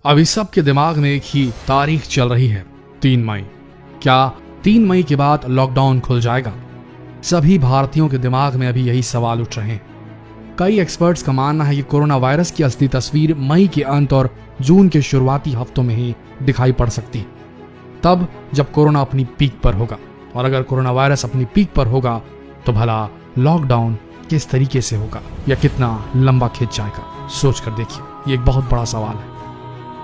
अभी सबके दिमाग में एक ही तारीख चल रही है, 3 मई। क्या 3 मई के बाद लॉकडाउन खुल जाएगा? सभी भारतीयों के दिमाग में अभी यही सवाल उठ रहे हैं। कई एक्सपर्ट्स का मानना है कि कोरोना वायरस की असली तस्वीर मई के अंत और जून के शुरुआती हफ्तों में ही दिखाई पड़ सकती है, तब जब कोरोना अपनी पीक पर होगा। और अगर कोरोना वायरस अपनी पीक पर होगा तो भला लॉकडाउन किस तरीके से होगा या कितना लंबा खिंच जाएगा? सोच कर देखिए, ये एक बहुत बड़ा सवाल है।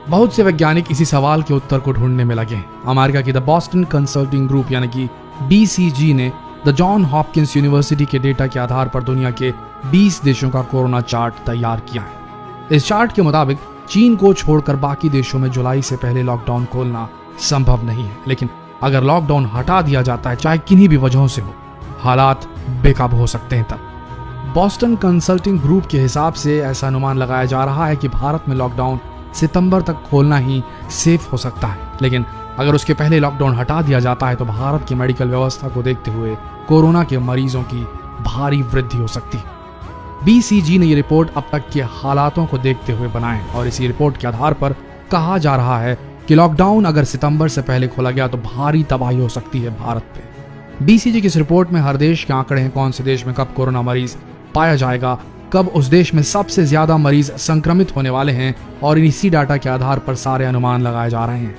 बहुत से वैज्ञानिक इसी सवाल के उत्तर को ढूंढने में लगे हैं। अमेरिका की द बॉस्टन कंसल्टिंग ग्रुप यानी कि BCG ने द जॉन हॉपकिंस यूनिवर्सिटी के डेटा के आधार पर दुनिया के 20 देशों का कोरोना चार्ट तैयार किया है। इस चार्ट के मुताबिक चीन को छोड़कर बाकी देशों में जुलाई से पहले लॉकडाउन खोलना संभव नहीं है, लेकिन अगर लॉकडाउन हटा दिया जाता है, चाहे किन्हीं भी वजहों से हो, हालात बेकाबू हो सकते हैं। तब बॉस्टन कंसल्टिंग ग्रुप के हिसाब से ऐसा अनुमान लगाया जा रहा है कि भारत में लॉकडाउन सितंबर तक खोलना ही सेफ हो सकता है, लेकिन अगर उसके पहले लॉकडाउन हटा दिया जाता है तो भारत की मेडिकल व्यवस्था को देखते हुए कोरोना के मरीजों की भारी वृद्धि हो सकती है। BCG ने ये रिपोर्ट अब तक के हालातों को देखते हुए बनाए और इसी रिपोर्ट के आधार पर कहा जा रहा है कि लॉकडाउन अगर सितंबर से पहले खोला गया तो भारी तबाही हो सकती है भारत पे। BCG की इस रिपोर्ट में हर देश के आंकड़े हैं, कौन से देश में कब कोरोना मरीज पाया जाएगा, कब उस देश में सबसे ज्यादा मरीज संक्रमित होने वाले हैं, और इसी डाटा के आधार पर सारे अनुमान लगाए जा रहे हैं।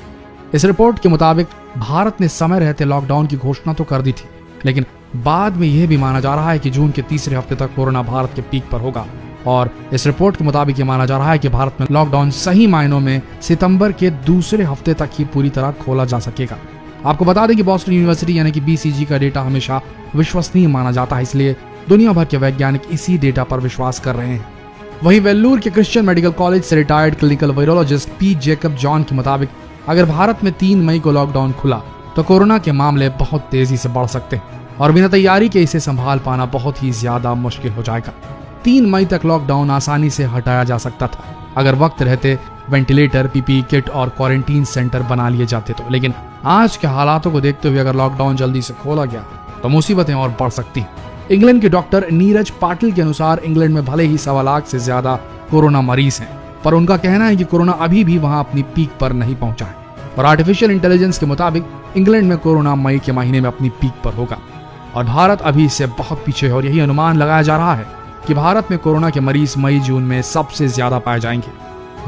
इस रिपोर्ट के मुताबिक भारत ने समय रहते लॉकडाउन की घोषणा तो कर दी थी, लेकिन बाद में यह भी माना जा रहा है कि जून के तीसरे हफ्ते तक कोरोना भारत के पीक पर होगा। और इस रिपोर्ट के मुताबिक ये माना जा रहा है कि भारत में लॉकडाउन सही मायनों में सितंबर के दूसरे हफ्ते तक ही पूरी तरह खोला जा सकेगा। आपको बता दें कि बॉस्टन यूनिवर्सिटी यानी कि BCG का डेटा हमेशा विश्वसनीय माना जाता है, इसलिए दुनिया भर के वैज्ञानिक इसी डेटा पर विश्वास कर रहे हैं। वहीं वेल्लूर के क्रिश्चियन मेडिकल कॉलेज से retired clinical virologist P. Jacob John के मुताबिक अगर भारत में 3 मई को लॉकडाउन खुला तो कोरोना के मामले बहुत तेजी से बढ़ सकते हैं और बिना तैयारी के इसे संभाल पाना बहुत ही ज्यादा मुश्किल हो जाएगा। 3 मई तक लॉकडाउन आसानी से हटाया जा सकता था अगर वक्त रहते वेंटिलेटर, PPE किट और क्वारंटीन सेंटर बना लिए जाते तो, लेकिन आज के हालातों को देखते हुए अगर लॉकडाउन जल्दी से खोला गया तो मुसीबतें और बढ़ सकती हैं। इंग्लैंड के डॉक्टर नीरज पाटिल के अनुसार इंग्लैंड में भले ही 1.25 लाख से ज्यादा कोरोना मरीज हैं, पर उनका कहना है कि कोरोना अभी भी वहां अपनी पीक पर नहीं पहुंचा है और आर्टिफिशियल इंटेलिजेंस के मुताबिक इंग्लैंड में कोरोना मई के महीने में अपनी पीक पर होगा और भारत अभी इससे बहुत पीछे है। और यही अनुमान लगाया जा रहा है कि भारत में कोरोना के मरीज मई जून में सबसे ज्यादा पाए जाएंगे।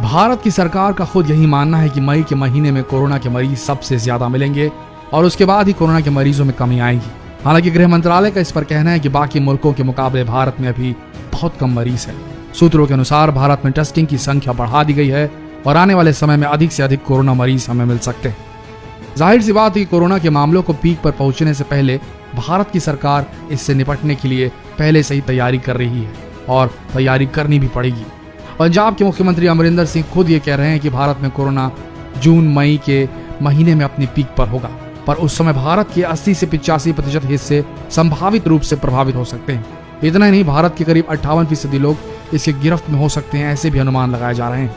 भारत की सरकार का खुद यही मानना है कि मई के महीने में कोरोना के मरीज सबसे ज्यादा मिलेंगे और उसके बाद ही कोरोना के मरीजों में कमी आएगी। हालांकि गृह मंत्रालय का इस पर कहना है कि बाकी मुल्कों के मुकाबले भारत में अभी बहुत कम मरीज हैं। सूत्रों के अनुसार भारत में टेस्टिंग की संख्या बढ़ा दी गई है और आने वाले समय में अधिक से अधिक कोरोना मरीज हमें मिल सकते हैं। जाहिर सी बात है कि कोरोना के मामलों को पीक पर पहुंचने से पहले भारत की सरकार इससे निपटने के लिए पहले से ही तैयारी कर रही है और तैयारी करनी भी पड़ेगी। पंजाब के मुख्यमंत्री अमरिंदर सिंह खुद ये कह रहे हैं कि भारत में कोरोना जून मई के महीने में अपनी पीक पर होगा, पर उस समय भारत के 80 से 85% हिस्से संभावित रूप से प्रभावित हो सकते हैं। इतना ही नहीं, भारत के करीब 58% लोग इसके गिरफ्त में हो सकते हैं, ऐसे भी अनुमान लगाए जा रहे हैं।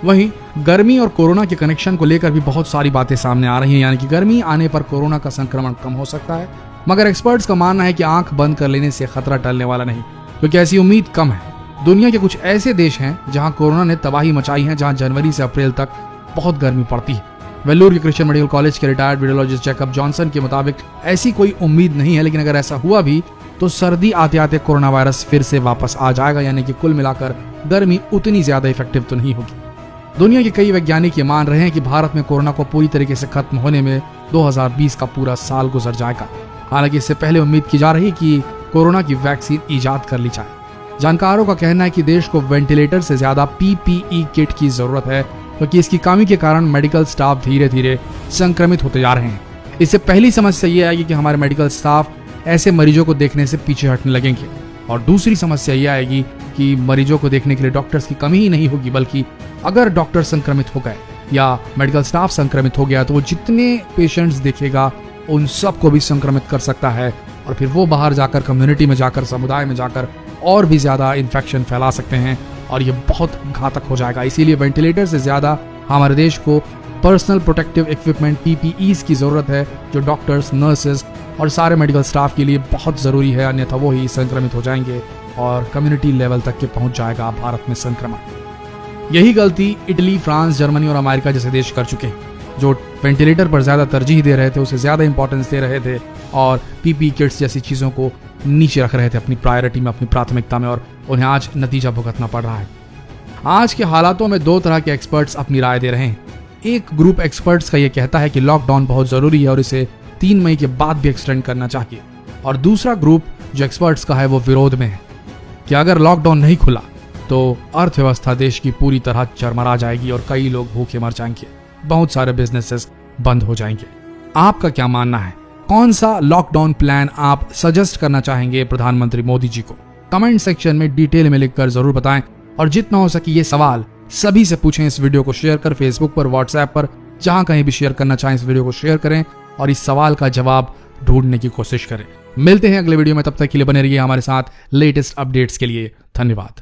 वहीं गर्मी और कोरोना के कनेक्शन को लेकर भी बहुत सारी बातें सामने आ रही हैं, यानी कि गर्मी आने पर कोरोना का संक्रमण कम हो सकता है, मगर एक्सपर्ट्स का मानना है कि आंख बंद कर लेने से खतरा टलने वाला नहीं, क्योंकि ऐसी उम्मीद कम है। दुनिया के कुछ ऐसे देश हैं जहां कोरोना ने तबाही मचाई है, जहां जनवरी से अप्रैल तक बहुत गर्मी पड़ती है। वेल्लूर के क्रिश्चियन मेडिकल कॉलेज के रिटायर्ड वायरोलॉजिस्ट जेकब जॉनसन के मुताबिक ऐसी कोई उम्मीद नहीं है, लेकिन अगर ऐसा हुआ भी तो सर्दी आते आते कोरोना वायरस फिर से वापस आ जाएगा, यानी कि कुल मिलाकर गर्मी उतनी ज्यादा इफेक्टिव तो नहीं होगी। दुनिया के कई वैज्ञानिक ये मान रहे हैं कि भारत में कोरोना को पूरी तरीके से खत्म होने में 2020 का पूरा साल गुजर जाएगा। हालांकि इससे पहले उम्मीद की जा रही है कि कोरोना की वैक्सीन ईजाद कर ली जाए। जानकारों का कहना है कि देश को वेंटिलेटर से ज्यादा PPE किट की जरूरत है, क्योंकि इसकी कमी के कारण मेडिकल स्टाफ धीरे धीरे संक्रमित होते जा रहे हैं। इससे पहली समस्या ये आएगी कि हमारे मेडिकल स्टाफ ऐसे मरीजों को देखने से पीछे हटने लगेंगे, और दूसरी समस्या ये आएगी कि मरीजों को देखने के लिए डॉक्टर्स की कमी ही नहीं होगी, बल्कि अगर डॉक्टर संक्रमित हो गए या मेडिकल स्टाफ संक्रमित हो गया तो वो जितने पेशेंट्स देखेगा उन सबको भी संक्रमित कर सकता है, और फिर वो बाहर जाकर कम्युनिटी में जाकर, समुदाय में जाकर और भी ज्यादा इन्फेक्शन फैला सकते हैं और ये बहुत घातक हो जाएगा। इसीलिए वेंटिलेटर से ज्यादा हमारे देश को पर्सनल प्रोटेक्टिव इक्विपमेंट PPEs की जरूरत है, जो डॉक्टर्स, नर्सेज और सारे मेडिकल स्टाफ के लिए बहुत जरूरी है, अन्यथा वो ही संक्रमित हो जाएंगे और कम्युनिटी लेवल तक के पहुंच जाएगा भारत में संक्रमण। यही गलती इटली, फ्रांस, जर्मनी और अमेरिका जैसे देश कर चुके हैं, जो वेंटिलेटर पर ज्यादा तरजीह दे रहे थे, उसे ज्यादा इंपॉर्टेंस दे रहे थे और पीपी किट्स जैसी चीजों को नीचे रख रहे थे अपनी प्रायोरिटी में, अपनी प्राथमिकता में, और उन्हें आज नतीजा भुगतना पड़ रहा है। आज के हालातों में दो तरह के एक्सपर्ट्स अपनी राय दे रहे हैं। एक ग्रुप एक्सपर्ट्स का यह कहता है कि लॉकडाउन बहुत जरूरी है और इसे 3 मई के बाद भी एक्सटेंड करना चाहिए, और दूसरा ग्रुप जो एक्सपर्ट्स का है वो विरोध में है कि अगर लॉकडाउन नहीं खुला तो अर्थव्यवस्था देश की पूरी तरह चरमरा जाएगी और कई लोग भूखे मर जाएंगे, बहुत सारे बिजनेसेस बंद हो जाएंगे। आपका क्या मानना है? कौन सा लॉकडाउन प्लान आप सजेस्ट करना चाहेंगे प्रधानमंत्री मोदी जी को? कमेंट सेक्शन में डिटेल में लिखकर जरूर बताएं, और जितना हो सके ये सवाल सभी से पूछें। इस वीडियो को शेयर कर फेसबुक पर, व्हाट्सएप पर, जहां कहीं भी शेयर करना चाहें इस वीडियो को शेयर करें और इस सवाल का जवाब ढूंढने की कोशिश करें। मिलते हैं अगले वीडियो में, तब तक के लिए बने रहिए हमारे साथ लेटेस्ट अपडेट्स के लिए। धन्यवाद।